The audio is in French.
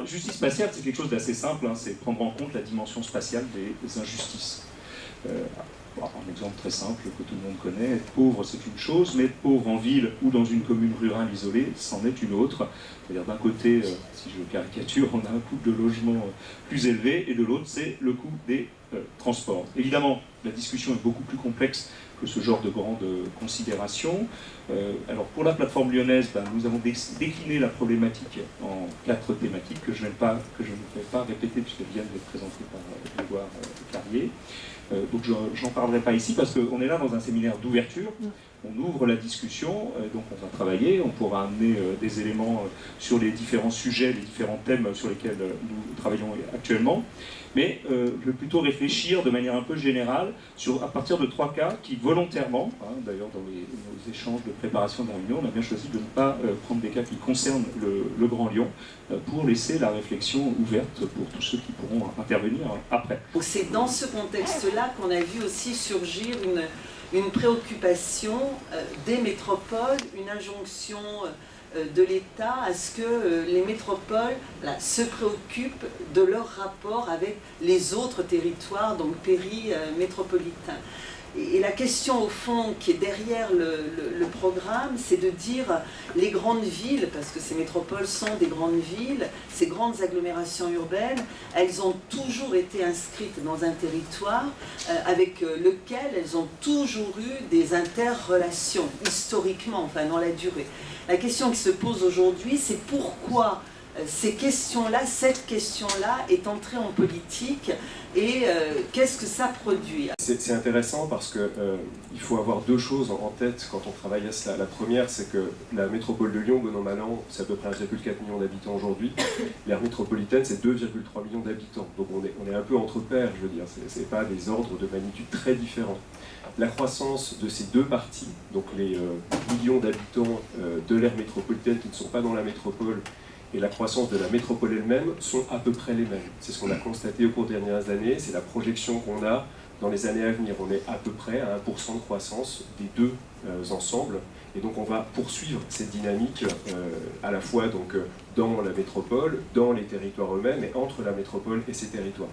Justice spatiale, c'est quelque chose d'assez simple, hein, c'est prendre en compte la dimension spatiale des injustices. Un exemple très simple que tout le monde connaît, être pauvre c'est une chose, mais être pauvre en ville ou dans une commune rurale isolée, c'en est une autre. C'est-à-dire d'un côté, si je caricature, on a un coût de logement plus élevé, et de l'autre c'est le coût des transports. Évidemment, la discussion est beaucoup plus complexe que ce genre de grandes considérations. Alors pour la plateforme lyonnaise, nous avons décliné la problématique en 4 thématiques que je ne vais pas répéter puisqu'elles viennent d'être présentées par Grégoire Carrier. Donc j'en parlerai pas ici parce qu'on est là dans un séminaire d'ouverture, on ouvre la discussion, donc on va travailler, on pourra amener des éléments sur les différents sujets, les différents thèmes sur lesquels nous travaillons actuellement, mais je vais plutôt réfléchir de manière un peu générale à partir de 3 cas qui volontairement, d'ailleurs dans nos échanges de préparation de la réunion, on a bien choisi de ne pas prendre des cas qui concernent le Grand Lyon pour laisser la réflexion ouverte pour tous ceux qui pourront intervenir après. C'est dans ce contexte-là qu'on a vu aussi surgir une préoccupation des métropoles, une injonction de l'État à ce que les métropoles se préoccupent de leur rapport avec les autres territoires, donc péri-métropolitains. Et la question au fond qui est derrière le programme, c'est de dire les grandes villes, parce que ces métropoles sont des grandes villes, ces grandes agglomérations urbaines, elles ont toujours été inscrites dans un territoire avec lequel elles ont toujours eu des interrelations, historiquement, enfin dans la durée. La question qui se pose aujourd'hui, c'est pourquoi cette question-là est entrée en politique et qu'est-ce que ça produit? C'est intéressant parce qu'il faut avoir 2 choses en tête quand on travaille à cela. La première, c'est que la métropole de Lyon, bon an mal an, c'est à peu près 1,4 million d'habitants aujourd'hui. L'aire métropolitaine, c'est 2,3 millions d'habitants. Donc on est un peu entre pairs, je veux dire. Ce n'est pas des ordres de magnitude très différents. La croissance de ces 2 parties, donc les millions d'habitants de l'aire métropolitaine qui ne sont pas dans la métropole, et la croissance de la métropole elle-même sont à peu près les mêmes. C'est ce qu'on a constaté au cours des dernières années, c'est la projection qu'on a dans les années à venir. On est à peu près à 1% de croissance des 2 ensembles, et donc on va poursuivre cette dynamique à la fois donc, dans la métropole, dans les territoires eux-mêmes, et entre la métropole et ces territoires.